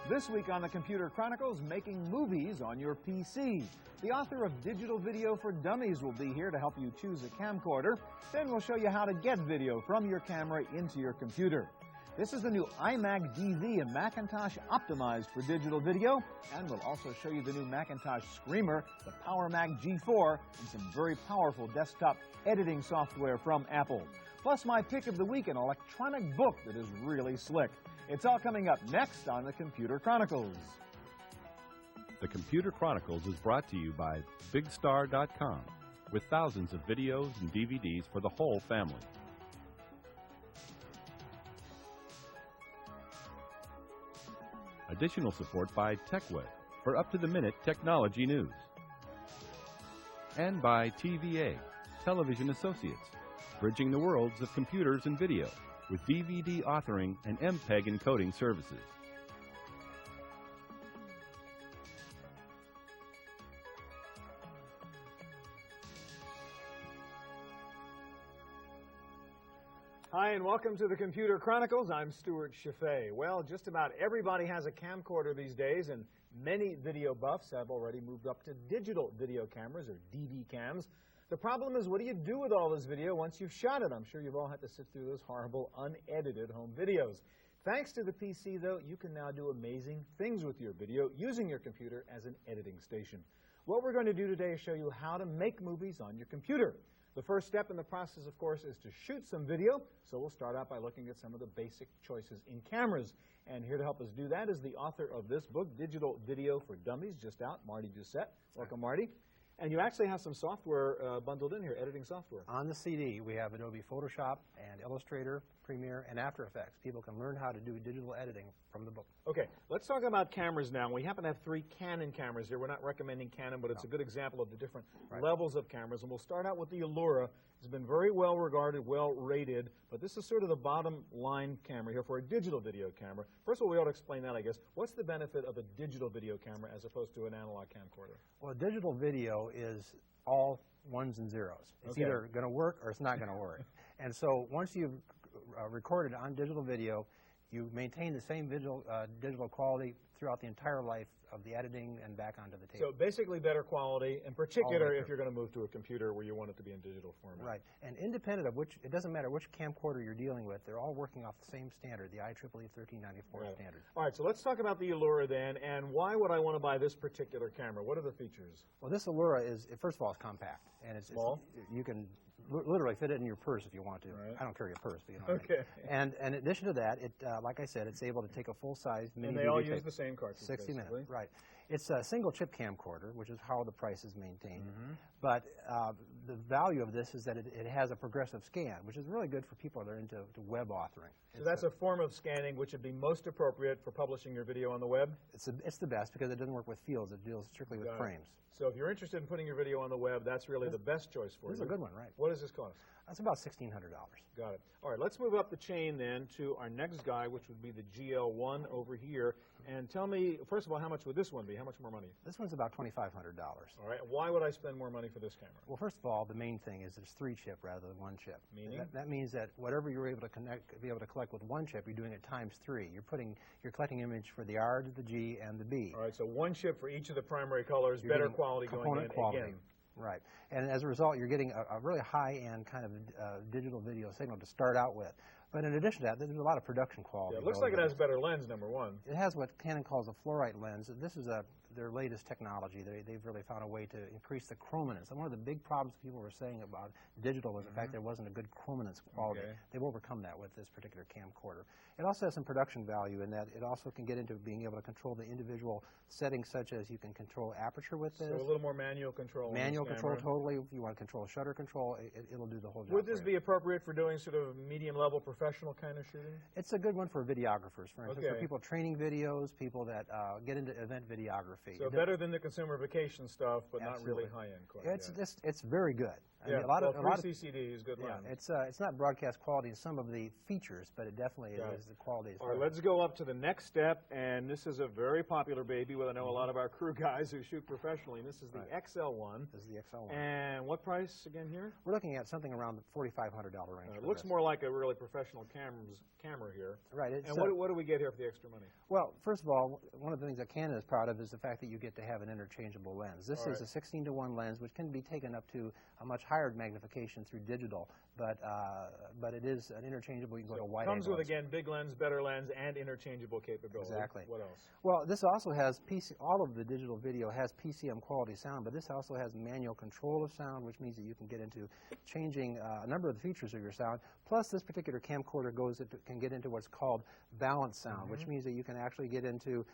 This week on the Computer Chronicles, making movies on your PC. The author of Digital Video for Dummies will be here to help you choose a camcorder. Then we'll show you how to get video from your camera into your computer. This is the new iMac DV, a Macintosh optimized for digital video. And we'll also show you the new Macintosh Screamer, the PowerMac G4, and some very powerful desktop editing software from Apple. Plus my pick of the week, an electronic book that is really slick. It's all coming up next on the Computer Chronicles. The Computer Chronicles is brought to you by BigStar.com, with thousands of videos and DVDs for the whole family. Additional support by TechWeb for up-to-the-minute technology news. And by TVA, Television Associates, bridging the worlds of computers and video with DVD authoring and MPEG encoding services. Hi, and welcome to the Computer Chronicles. I'm Stuart Chaffee. Well, just about everybody has a camcorder these days, and many video buffs have already moved up to digital video cameras, or DV cams. The problem is, what do you do with all this video once you've shot it? I'm sure you've all had to sit through those horrible, unedited home videos. Thanks to the PC, though, you can now do amazing things with your video using your computer as an editing station. What we're going to do today is show you how to make movies on your computer. The first step in the process, of course, is to shoot some video. So we'll start out by looking at some of the basic choices in cameras. And here to help us do that is the author of this book, Digital Video for Dummies, just out, Marty Doucette. Welcome, Marty. And you actually have some software bundled in here, editing software. On the CD, we have Adobe Photoshop and Illustrator, Premiere, and After Effects. People can learn how to do digital editing from the book. Okay, let's talk about cameras now. We happen to have 3 Canon cameras here. We're not recommending Canon, but it's a good example of the different levels of cameras. And we'll start out with the Allura. It's been very well regarded, well rated, but this is sort of the bottom line camera here for a digital video camera. First of all, we ought to explain that, I guess. What's the benefit of a digital video camera as opposed to an analog camcorder? Well, digital video is all ones and zeros. It's either going to work or it's not going to work. And so once you've recorded on digital video, you maintain the same digital quality throughout the entire life of the editing and back onto the tape. So basically better quality, in particular if you're going to move to a computer where you want it to be in digital format. Right. And independent of which, it doesn't matter which camcorder you're dealing with, they're all working off the same standard, the IEEE 1394 standard. All right, so let's talk about the Allura then, and why would I want to buy this particular camera? What are the features? Well, this Allura is, first of all, it's compact. And it's you can literally fit it in your purse if you want to. Right. I don't carry a purse, but you know what I mean. And in addition to that, like I said, it's able to take a full-size mini And they all use the same cartridge, 60 minutes, right. It's a single-chip camcorder, which is how the price is maintained. But the value of this is that it has a progressive scan, which is really good for people that are into web authoring. So that's a form of scanning which would be most appropriate for publishing your video on the web? It's the best because it doesn't work with fields. It deals strictly with frames. So if you're interested in putting your video on the web, that's really the best choice for you. This is a good one, right. What does this cost? That's about $1,600. Got it. All right, let's move up the chain then to our next guy, which would be the GL1 over here. And tell me, first of all, how much would this one be? How much more money? This one's about $2,500. All right. Why would I spend more money for this camera? Well, first of all, the main thing is it's 3-chip rather than 1-chip. Meaning? That means that whatever you're able to be able to collect with 1 chip, you're doing it times 3. You're collecting image for the R, the G, and the B. All right. So 1 chip for each of the primary colors, better quality going in again. Right. And as a result, you're getting a really high-end kind of digital video signal to start out with. But in addition to that, there's a lot of production quality. It looks like it has better lens, number one. It has what Canon calls a fluorite lens. This is their latest technology. They've really found a way to increase the chrominance. And one of the big problems people were saying about digital was the fact there wasn't a good chrominance quality. They've overcome that with this particular camcorder. It also has some production value in that it also can get into being able to control the individual settings, such as you can control aperture with this. So a little more manual control. Manual control, totally. If you want to control shutter control, it'll do the whole job. Would this be appropriate for doing sort of medium-level professional kind of shooting? It's a good one for videographers, for instance, for people training videos, people that get into event videography. photography. So better than the consumer vacation stuff, but Absolutely. not really high-end quite It's very good. I Yeah, mean, a lot of 3 CCDs, good yeah, lens. it's not broadcast quality in some of the features, but it definitely is the quality. All right, let's go up to the next step, and this is a very popular baby with, I know, a lot of our crew guys who shoot professionally, and this is the XL1. This is the XL1. And what price again here? We're looking at something around the $4,500 range. It looks more like a really professional camera here. Right. And what do we get here for the extra money? Well, first of all, one of the things that Canon is proud of is the fact that you get to have an interchangeable lens. This is a 16:1 lens, which can be taken up to a much higher magnification through digital, but it is an interchangeable. You can go to wide Comes angle. with, again, big lens, better lens, and interchangeable capability. Exactly. What else? Well, this also has all of the digital video has PCM quality sound, but this also has manual control of sound, which means that you can get into changing a number of the features of your sound. Plus, this particular camcorder can get into what's called balance sound, which means that you can actually get into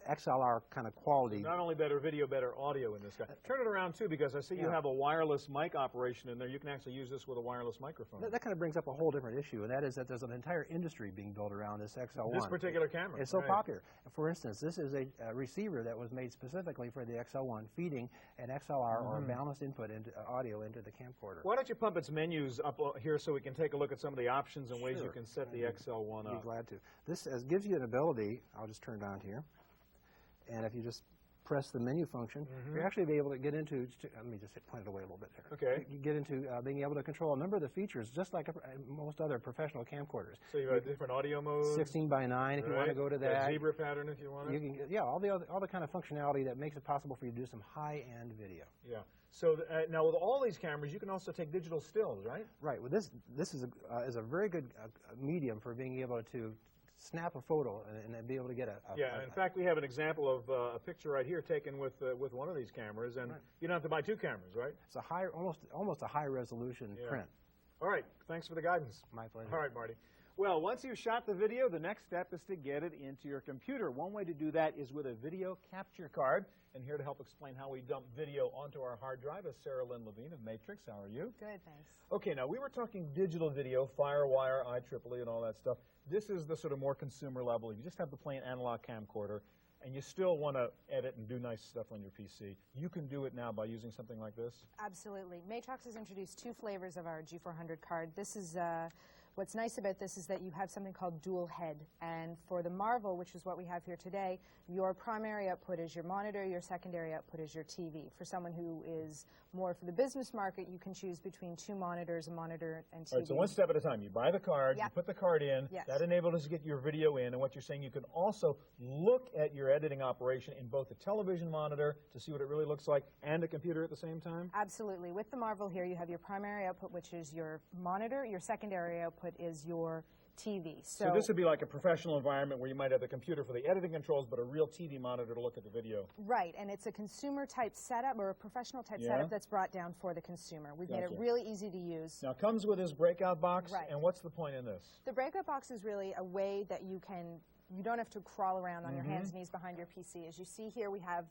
XLR kind of quality. So not only better video, better audio in this guy. Turn it around, too, because I see you have a wireless mic operation in there. You can actually use this with a wireless microphone. That kind of brings up a whole different issue, and that is that there's an entire industry being built around this XL1. This particular camera. It's so popular. For instance, this is a receiver that was made specifically for the XL1, feeding an XLR or a balanced input into audio into the camcorder. Why don't you pump its menus up here so we can take a look at some of the options and ways you can set the XL1 up. I'd be glad to. This gives you an ability. I'll just turn it on here, and if you just press the menu function, you're actually be able to get into, let me just point it away a little bit here. Okay. You get into being able to control a number of the features, just like most other professional camcorders. So you have different audio modes. 16:9 if you want to go to that. Zebra pattern if you want it. Yeah, all the kind of functionality that makes it possible for you to do some high-end video. Yeah. So now with all these cameras, you can also take digital stills, right? Right. Well, this is a very good medium for being able to snap a photo and be able to get in fact, we have an example of a picture right here taken with one of these cameras, and you don't have to buy 2 cameras, right? It's a almost a high-resolution print. All right. Thanks for the guidance. My pleasure. All right, Marty. Well, once you've shot the video, the next step is to get it into your computer. One way to do that is with a video capture card. And here to help explain how we dump video onto our hard drive is Sarah Lynn Levine of Matrix. How are you? Good, thanks. Okay, now we were talking digital video, FireWire, IEEE, and all that stuff. This is the sort of more consumer level. If you just have the plain analog camcorder and you still want to edit and do nice stuff on your PC, you can do it now by using something like this? Absolutely. Matrox has introduced 2 flavors of our G400 card. This is what's nice about this is that you have something called dual head. And for the Marvel, which is what we have here today, your primary output is your monitor, your secondary output is your TV. For someone who is more for the business market, you can choose between 2 monitors, a monitor and TV. All right, so one step at a time. You buy the card, you put the card in, Yes. that enables us to get your video in, and what you're saying, you can also look at your editing operation in both the television monitor to see what it really looks like and the computer at the same time? Absolutely. With the Marvel here, you have your primary output, which is your monitor. Your secondary output is your TV. So this would be like a professional environment where you might have the computer for the editing controls, but a real TV monitor to look at the video. Right, and it's a consumer-type setup or a professional-type setup that's brought down for the consumer. We've made it really easy to use. Now, it comes with this breakout box, Right. and what's the point in this? The breakout box is really a way that you don't have to crawl around on your hands and knees behind your PC. As you see here, we have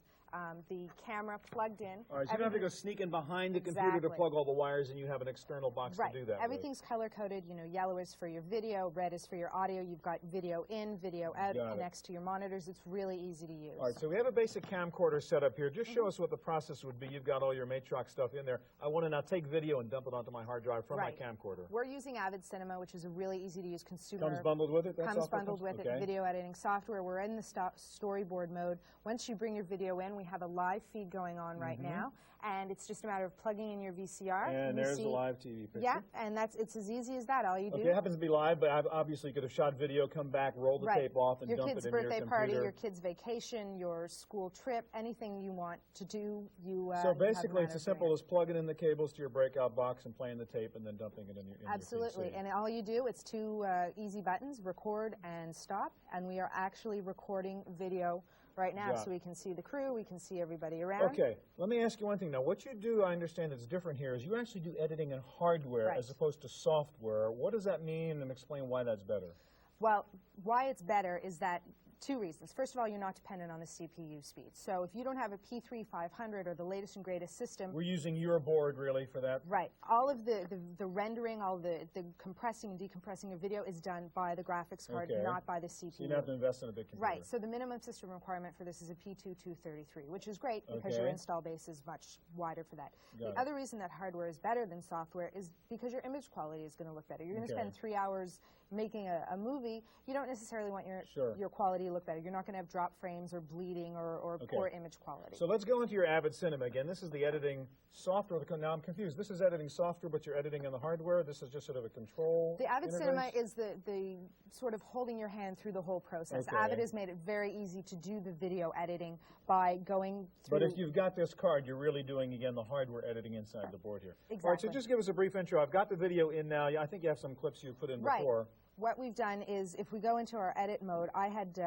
the camera plugged in. All right, so you don't have to go sneaking behind the computer to plug all the wires, and you have an external box to do that Everything's color-coded. You know, yellow is for your video, red is for your audio. You've got video in, video out, connects to your monitors. It's really easy to use. All right, so we have a basic camcorder set up here. Just show us what the process would be. You've got all your Matrox stuff in there. I want to now take video and dump it onto my hard drive from my camcorder. We're using Avid Cinema, which is a really easy-to-use consumer. Comes bundled with it? Comes bundled with it, video editing software. We're in the storyboard mode. Once you bring your video in, we have a live feed going on right now, and it's just a matter of plugging in your VCR. And there's the live TV picture. Yeah, and it's as easy as that. All you do. Okay, it happens to be live, but obviously you could have shot video, come back, roll the tape off, and dump it in your computer. Your kid's birthday party, your kid's vacation, your school trip, anything you want to do, you So basically it's as simple as plugging in the cables to your breakout box and playing the tape and then dumping it in your Absolutely, and all you do, it's 2 easy buttons, record and stop, and we are actually recording video right now, so we can see the crew, we can see everybody around. Okay, let me ask you one thing now. What you do, I understand it's different here, is you actually do editing in hardware as opposed to software. What does that mean, and explain why that's better? Well, why it's better is that Two reasons. First of all, you're not dependent on the CPU speed. So if you don't have a P3500 or the latest and greatest system. We're using your board really for that? Right. All of the rendering, all the compressing and decompressing of video is done by the graphics card, not by the CPU. So you don't have to invest in a big computer. Right. So the minimum system requirement for this is a P2233, which is great because your install base is much wider for that. The other reason that hardware is better than software is because your image quality is going to look better. You're going to spend 3 hours making a movie. You don't necessarily want your quality to look better. You're not going to have drop frames or bleeding or poor image quality. So let's go into your Avid Cinema again. This is the editing software. Now I'm confused. This is editing software, but you're editing on the hardware. This is just sort of a control The Avid interface? Cinema is the sort of holding your hand through the whole process. Avid has made it very easy to do the video editing by going through. But if you've got this card, you're really doing, again, the hardware editing inside the board here. Exactly. All right, so just give us a brief intro. I've got the video in now. I think you have some clips you put in before. What we've done is, if we go into our edit mode, I had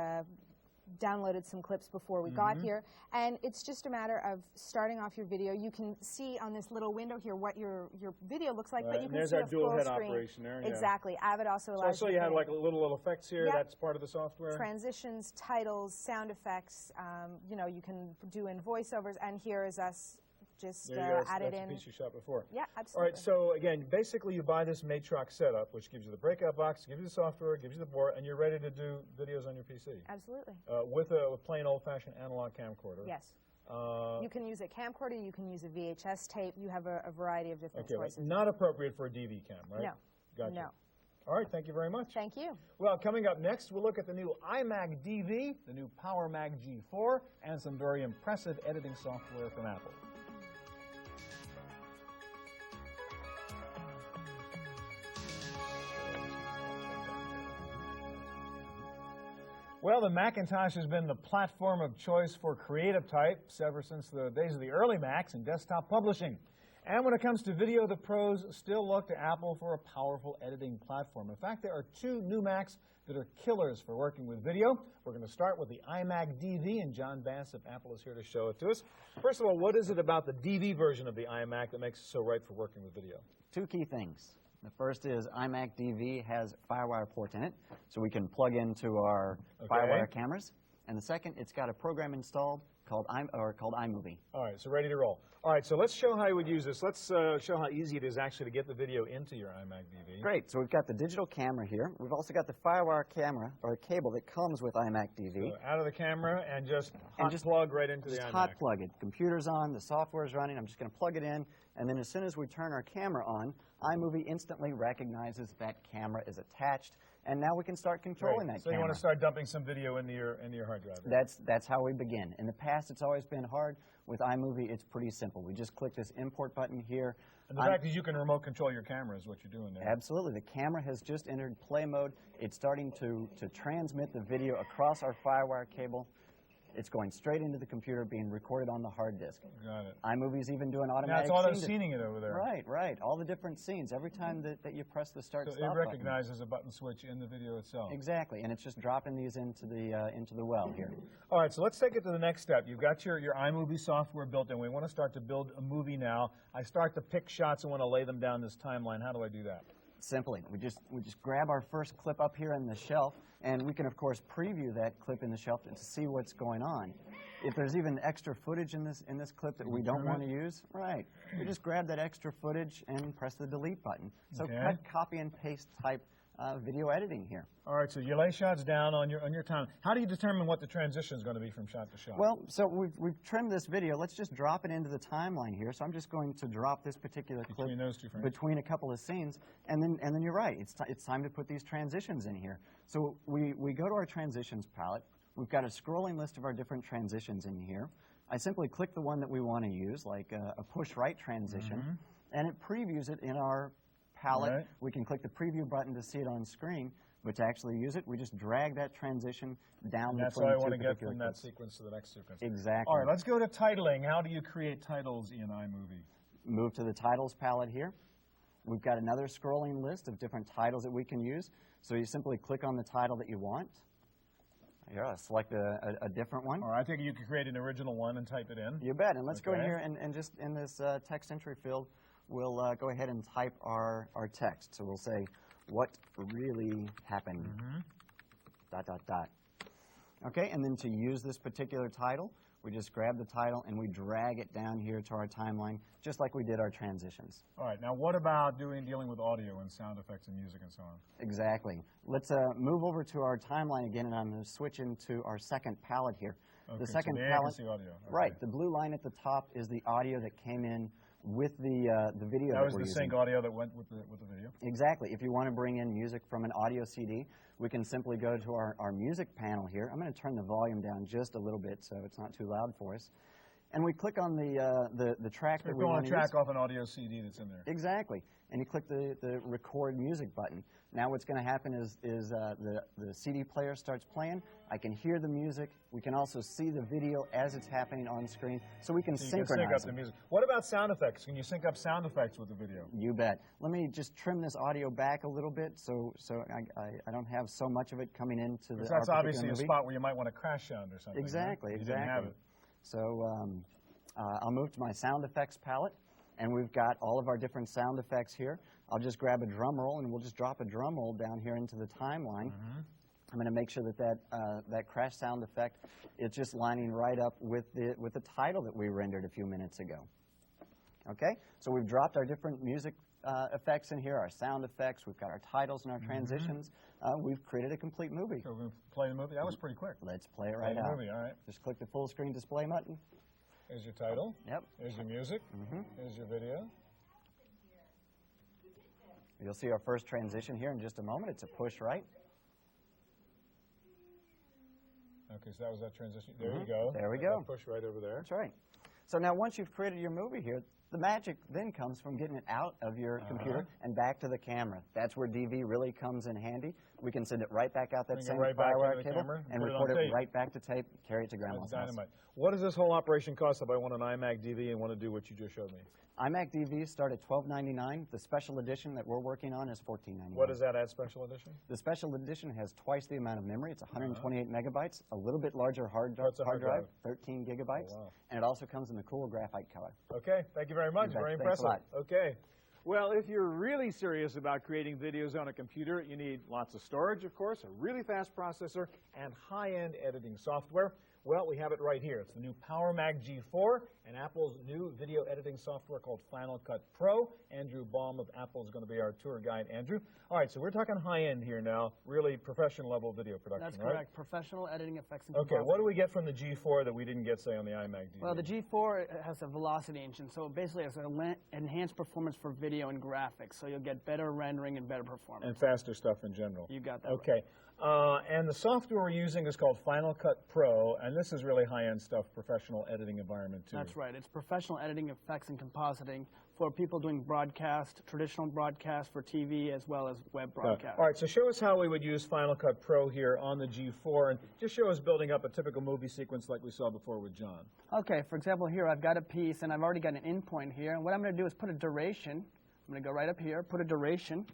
downloaded some clips before we got here, and it's just a matter of starting off your video. You can see on this little window here what your video looks like, but you can see a full dual head screen. Operation there. Exactly. Avid also allows so you have like little effects here. That's part of the software. Transitions, titles, sound effects. You know, you can do in voiceovers, and here is us just added in. That's the piece you shot before. Yeah, absolutely. All right, so again, basically you buy this Matrox setup, which gives you the breakout box, gives you the software, gives you the board, and you're ready to do videos on your PC. Absolutely. With a plain old-fashioned analog camcorder. Yes. You can use a camcorder, you can use a VHS tape, you have a variety of different choices. But not appropriate for a DV cam, right? No. Gotcha. No. All right, thank you very much. Thank you. Well, coming up next, we'll look at the new iMac DV, the new PowerMac G4, and some very impressive editing software from Apple. Well, the Macintosh has been the platform of choice for creative types ever since the days of the early Macs and desktop publishing. And when it comes to video, the pros still look to Apple for a powerful editing platform. In fact, there are two new Macs that are killers for working with video. We're going to start with the iMac DV, and John Bass of Apple is here to show it to us. First of all, what is it about the DV version of the iMac that makes it so right for working with video? Two key things. The first is iMac DV has FireWire port in it, so we can plug into our FireWire cameras. And the second, it's got a program installed called iMovie. All right, so ready to roll. All right, so let's show how you would use this. Let's show how easy it is actually to get the video into your iMac DV. Great. So we've got the digital camera here. We've also got the FireWire camera, or cable, that comes with iMac DV. So out of the camera and just plug right into the iMac. Just hot plug it. Computer's on, the software's running. I'm just going to plug it in, and then as soon as we turn our camera on, iMovie instantly recognizes that camera is attached, and now we can start controlling that camera. So you want to start dumping some video into your hard drive. That's how we begin. In the past, it's always been hard. With iMovie, it's pretty simple. We just click this import button here. And the fact is you can remote control your camera is what you're doing there. Absolutely. The camera has just entered play mode. It's starting to transmit the video across our FireWire cable. It's going straight into the computer, being recorded on the hard disk. Got it. iMovie's even doing automatic Now it's auto-scening it over there. Right, right. All the different scenes. Every time that you press the start-stop button. So it recognizes a button switch in the video itself. Exactly, and it's just dropping these into the well here. All right, so let's take it to the next step. You've got your iMovie software built in. We want to start to build a movie now. I start to pick shots and want to lay them down this timeline. How do I do that? Simply, we just grab our first clip up here in the shelf, and we can, of course, preview that clip in the shelf to see what's going on. If there's even extra footage in this clip that we don't want to use, right, we just grab that extra footage and press the delete button. So cut, copy, and paste type video editing here. All right, so you lay shots down on your time. How do you determine what the transition is going to be from shot to shot? Well, so we've trimmed this video. Let's just drop it into the timeline here. So I'm just going to drop this particular clip between those two frames, between a couple of scenes, and then you're right. It's time to put these transitions in here. So we go to our transitions palette. We've got a scrolling list of our different transitions in here. I simply click the one that we want to use, like a push right transition, and it previews it in our palette. Right. We can click the preview button to see it on screen, but to actually use it, we just drag that transition down between the two. That's what I want to get from that sequence to the next sequence. Exactly. All right, let's go to titling. How do you create titles in iMovie? Move to the titles palette here. We've got another scrolling list of different titles that we can use. So you simply click on the title that you want. Yeah, select a different one. All right, I think you could create an original one and type it in. You bet. And let's go in here and just in this text entry field, we'll go ahead and type our text. So we'll say, what really happened, ... Okay, and then to use this particular title, we just grab the title and we drag it down here to our timeline, just like we did our transitions. All right, now what about dealing with audio and sound effects and music and so on? Exactly. Let's move over to our timeline again, and I'm going to switch into our second palette here. Okay, the second so palette, see audio. Okay. Right, the blue line at the top is the audio that came in with the video that was we're the using. sync audio that went with the video? Exactly. If you want to bring in music from an audio CD, we can simply go to our music panel here. I'm going to turn the volume down just a little bit so it's not too loud for us. And we click on the track that we want to use. track off an audio CD that's in there. Exactly. And you click the record music button. Now what's going to happen is the CD player starts playing. I can hear the music. We can also see the video as it's happening on screen, so we can synchronize sync up the music. What about sound effects? Can you sync up sound effects with the video? You bet. Let me just trim this audio back a little bit so I don't have so much of it coming into the That's obviously a spot where you might want to crash sound or something. Exactly, right? exactly. You didn't have it. So I'll move to my sound effects palette, and we've got all of our different sound effects here. I'll just grab a drum roll, and we'll just drop a drum roll down here into the timeline. I'm going to make sure that crash sound effect is just lining right up with the title that we rendered a few minutes ago. Okay, so we've dropped our different music effects in here, our sound effects. We've got our titles and our transitions. We've created a complete movie. So we're going to play the movie. That was pretty quick. Let's play it right out. Movie, all right. Just click the full screen display button. Here's your title. Yep. Here's your music. Here's your video. You'll see our first transition here in just a moment. It's a push right. Okay, so that was that transition. There you go. There we go. Push right over there. That's right. So now once you've created your movie here, the magic then comes from getting it out of your computer and back to the camera. That's where DV really comes in handy. We can send it right back out that same FireWire cable and record it right back to tape, carry it to Grandma's house. Dynamite. What does this whole operation cost if I want an iMac DV and want to do what you just showed me? iMac DVs start at $12.99. The special edition that we're working on is $14.99. What does that add, special edition? The special edition has twice the amount of memory. It's 128 megabytes, a little bit larger hard drive, 13 gigabytes, and it also comes in the cool graphite color. Okay, thank you very much. Very impressive. Thanks a lot. Okay. Well, if you're really serious about creating videos on a computer, you need lots of storage, of course, a really fast processor, and high-end editing software. Well, we have it right here. It's the new PowerMac G4 and Apple's new video editing software called Final Cut Pro. Andrew Baum of Apple is going to be our tour guide. Andrew? All right, so we're talking high-end here now, really professional-level video production, That's right? correct. Professional editing effects and Okay, what do we get from the G4 that we didn't get, say, on the iMac DV? Well, the G4 has a velocity engine, so basically it's an enhanced performance for video and graphics, so you'll get better rendering and better performance. And faster stuff in general. You got that Okay. right. And the software we're using is called Final Cut Pro, and this is really high-end stuff, professional editing environment, too. That's right. It's professional editing effects and compositing for people doing broadcast, traditional broadcast for TV, as well as web broadcast. All right, so show us how we would use Final Cut Pro here on the G4, and just show us building up a typical movie sequence like we saw before with John. Okay, for example, here I've got a piece, and I've already got an in point here, and what I'm going to do is put a duration. I'm going to go right up here, put a duration,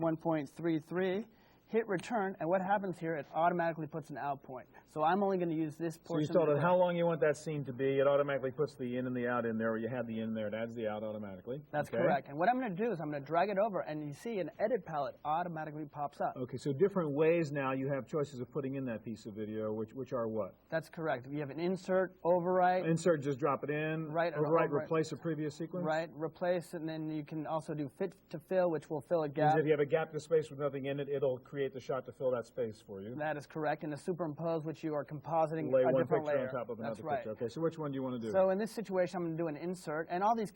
1.33, hit return, and what happens here, it automatically puts an out point. So I'm only going to use this portion. So you told it how long you want that scene to be. It automatically puts the in and the out in there, or you have the in there. It adds the out automatically. That's correct. And what I'm going to do is I'm going to drag it over, and you see an edit palette automatically pops up. Okay, so different ways now you have choices of putting in that piece of video, which are what? That's correct. You have an insert, overwrite. Insert, just drop it in. Right. Overwrite, replace a previous sequence. Right, replace, and then you can also do fit to fill, which will fill a gap. If you have a gap to space with nothing in it, it'll create the shot to fill that space for you. That is correct. And the superimpose, which you are compositing Lay a one different picture layer. on top of another That's right. picture. Okay, so which one do you want to do? So in this situation, I'm going to do an insert, and all these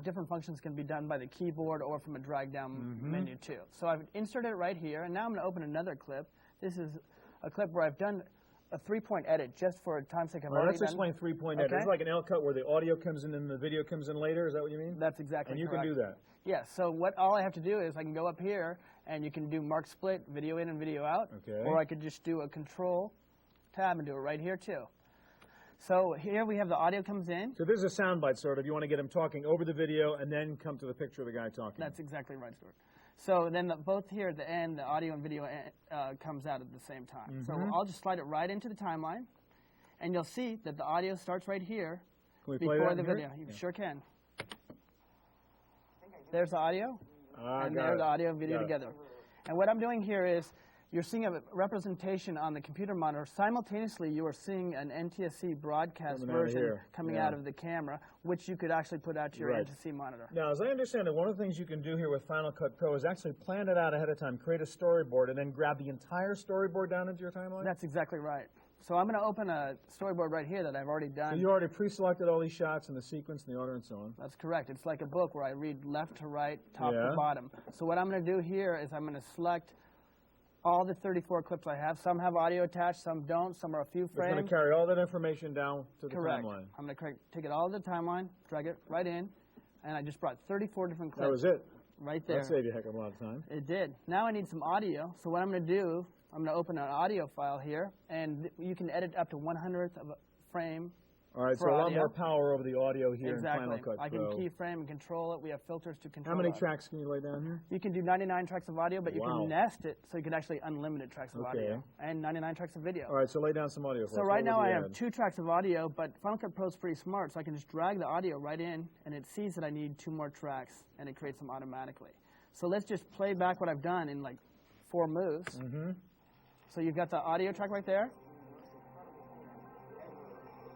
different functions can be done by the keyboard or from a drag-down menu too. So I've inserted it right here, and now I'm going to open another clip. This is a clip where I've done a three-point edit just for time's sake. Let's explain three-point edit. It's like an L cut where the audio comes in and the video comes in later. Is that what you mean? That's exactly correct. And you can do that. Yes. So all I have to do is I can go up here, and you can do mark split, video in and video out. Okay. Or I could just do a control tab and do it right here too. So here we have the audio comes in. So this is a soundbite, sort of. You want to get him talking over the video and then come to the picture of the guy talking. That's exactly right, Stuart. So then both here at the end, the audio and video comes out at the same time. So I'll just slide it right into the timeline, and you'll see that the audio starts right here before the video. You sure can. There's the audio, and there's the audio and video together. And what I'm doing here is you're seeing a representation on the computer monitor. Simultaneously, you are seeing an NTSC broadcast version coming out of the camera, which you could actually put out to your NTSC monitor. Now, as I understand it, one of the things you can do here with Final Cut Pro is actually plan it out ahead of time, create a storyboard, and then grab the entire storyboard down into your timeline? That's exactly right. So I'm going to open a storyboard right here that I've already done. So you already pre-selected all these shots and the sequence and the order and so on? That's correct. It's like a book where I read left to right, top to bottom. So what I'm going to do here is I'm going to select all the 34 clips I have. Some have audio attached, some don't, some are a few frames. You're going to carry all that information down to the timeline. I'm going to take it all to the timeline, drag it right in, and I just brought 34 different clips. That was it? Right there. That saved you a heck of a lot of time. It did. Now I need some audio, so what I'm going to do, I'm going to open an audio file here, and you can edit up to 1/100th of a frame. All right, so a lot more power over the audio here in Final Cut Pro. I can keyframe and control it. We have filters to control it. How many tracks can you lay down here? You can do 99 tracks of audio, but you can nest it, so you can actually unlimited tracks of audio and 99 tracks of video. All right, so lay down some audio for us. So right now I have 2 tracks of audio, but Final Cut Pro is pretty smart, so I can just drag the audio right in, and it sees that I need 2 more tracks, and it creates them automatically. So let's just play back what I've done in like 4 moves. So you've got the audio track right there.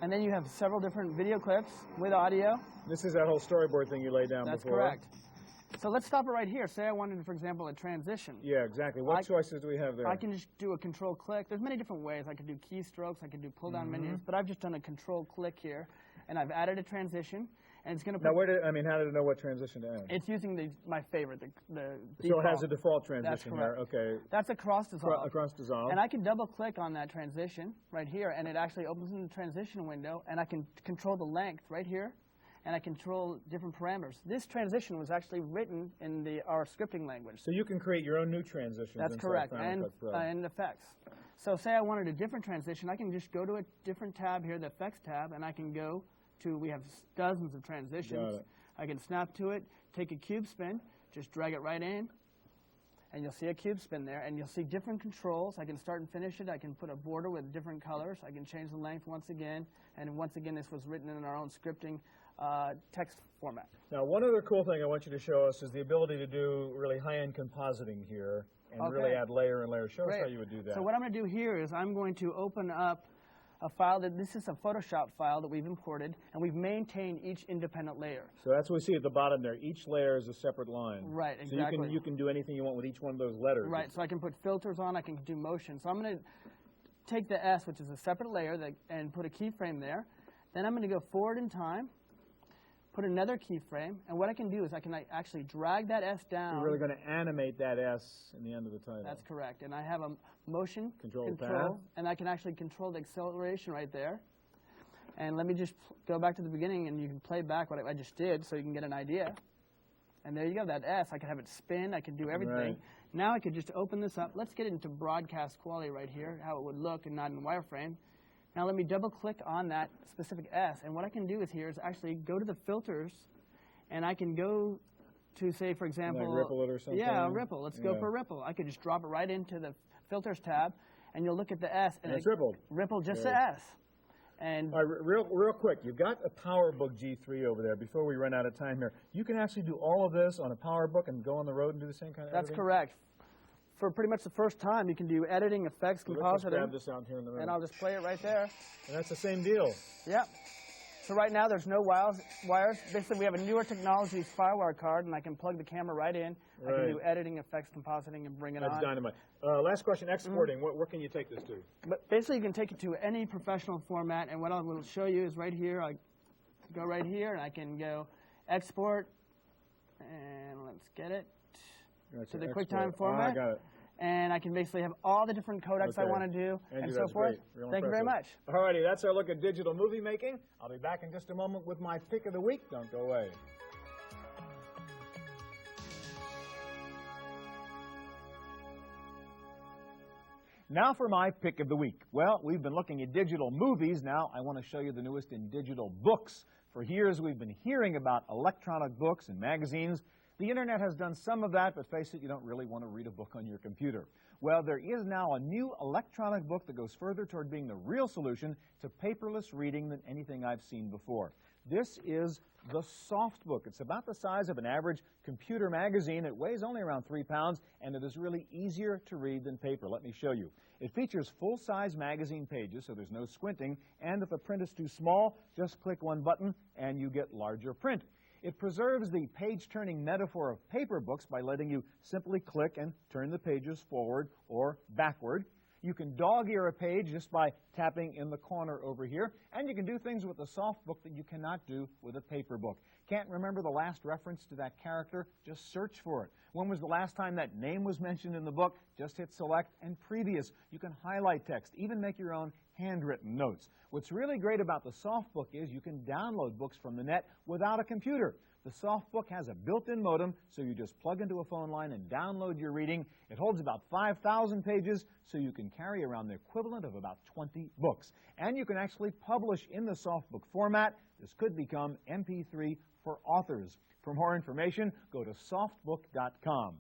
And then you have several different video clips with audio. This is that whole storyboard thing you laid down That's before. That's correct. So let's stop it right here. Say I wanted, for example, a transition. Yeah, exactly. What choices do we have there? I can just do a control click. There's many different ways. I could do keystrokes. I could do pull-down menus. But I've just done a control click here. And I've added a transition. And it's going to now, how did it know what transition to add? It's using my favorite, the so it has a default transition. That's correct. There. Okay. That's a cross dissolve. A cross dissolve. And I can double click on that transition right here, and it actually opens in the transition window, and I can control the length right here, and I control different parameters. This transition was actually written in our scripting language. So you can create your own new transitions. That's correct, and effects. So say I wanted a different transition, I can just go to a different tab here, the effects tab, and I can go to, we have dozens of transitions. I can snap to it, take a cube spin, just drag it right in, and you'll see a cube spin there, and you'll see different controls. I can start and finish it. I can put a border with different colors. I can change the length once again, and once again, this was written in our own scripting text format. Now, one other cool thing I want you to show us is the ability to do really high-end compositing here and really add layer and layer. Show us how you would do that. So what I'm going to do here is I'm going to open up a file this is a Photoshop file that we've imported, and we've maintained each independent layer. So that's what we see at the bottom there. Each layer is a separate line. Right, exactly. So you can do anything you want with each one of those letters. Right, so I can put filters on, I can do motion. So I'm going to take the S, which is a separate layer, and put a keyframe there. Then I'm going to go forward in time, put another keyframe, and what I can do is I can actually drag that S down. You're really going to animate that S in the end of the title. That's correct. And I have a motion control, and I can actually control the acceleration right there. And let me just go back to the beginning, and you can play back what I just did so you can get an idea. And there you go, that S. I can have it spin. I can do everything. Right. Now I could just open this up. Let's get into broadcast quality right here, how it would look and not in wireframe. Now let me double-click on that specific S. And what I can do is actually go to the filters, and I can go to, say, for example, like ripple it or something? Yeah, ripple. Let's go for ripple. I could just drop it right into the filters tab, and you'll look at the S. And it's rippled. Rippled just the S. And all right, real quick, you've got a PowerBook G3 over there. Before we run out of time here, you can actually do all of this on a PowerBook and go on the road and do the same kind of editing? That's correct. For pretty much the first time, you can do editing, effects, compositing. Let's just grab this out here in the room. And I'll just play it right there. And that's the same deal. Yep. So right now there's no wires. Basically, we have a newer technology FireWire card, and I can plug the camera right in. Right. I can do editing, effects, compositing, and bring it on. That's dynamite. Last question, exporting. Where can you take this to? But basically, you can take it to any professional format, and what I will show you is right here. I go right here, and I can go export, and let's get it to the QuickTime format. I got it. And I can basically have all the different codecs I want to do, and so forth. Thank you very much. All righty, that's our look at digital movie making. I'll be back in just a moment with my pick of the week. Don't go away. Now for my pick of the week. Well, we've been looking at digital movies. Now I want to show you the newest in digital books. For years we've been hearing about electronic books and magazines. The internet has done some of that, but face it, you don't really want to read a book on your computer. Well, there is now a new electronic book that goes further toward being the real solution to paperless reading than anything I've seen before. This is the Softbook. It's about the size of an average computer magazine. It weighs only around 3 pounds, and it is really easier to read than paper. Let me show you. It features full-size magazine pages, so there's no squinting, and if the print is too small, just click one button and you get larger print. It preserves the page-turning metaphor of paper books by letting you simply click and turn the pages forward or backward. You can dog-ear a page just by tapping in the corner over here, and you can do things with the Softbook that you cannot do with a paper book. Can't remember the last reference to that character? Just search for it. When was the last time that name was mentioned in the book? Just hit Select and Previous. You can highlight text, even make your own handwritten notes. What's really great about the Softbook is you can download books from the net without a computer. The Softbook has a built-in modem, so you just plug into a phone line and download your reading. It holds about 5,000 pages, so you can carry around the equivalent of about 20 books. And you can actually publish in the Softbook format. This could become MP3 for authors. For more information, go to softbook.com.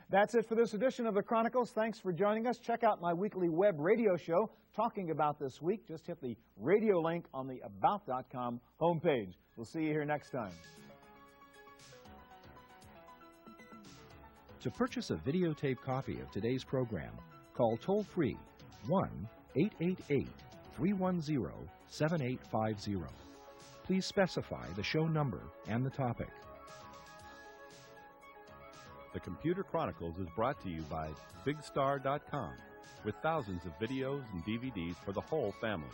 That's it for this edition of the Chronicles. Thanks for joining us. Check out my weekly web radio show talking about this week. Just hit the radio link on the About.com homepage. We'll see you here next time. To purchase a videotape copy of today's program, call toll-free 1-888-310-7850. Please specify the show number and the topic. The Computer Chronicles is brought to you by BigStar.com, with thousands of videos and DVDs for the whole family.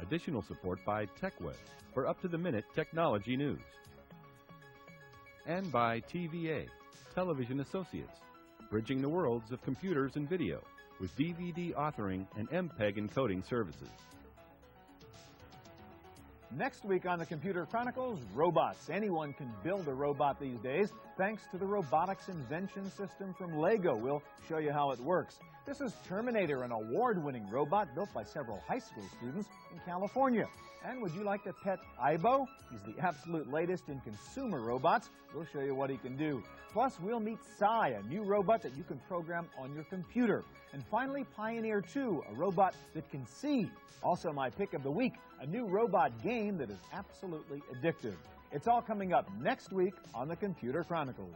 Additional support by TechWeb for up-to-the-minute technology news. And by TVA, Television Associates, bridging the worlds of computers and video with DVD authoring and MPEG encoding services. Next week on the Computer Chronicles, robots. Anyone can build a robot these days, thanks to the Robotics Invention System from Lego. We'll show you how it works. This is Terminator, an award-winning robot built by several high school students in California. And would you like to pet Aibo? He's the absolute latest in consumer robots. We'll show you what he can do. Plus, we'll meet Sai, a new robot that you can program on your computer. And finally, Pioneer 2, a robot that can see. Also, my pick of the week, a new robot game that is absolutely addictive. It's all coming up next week on the Computer Chronicles.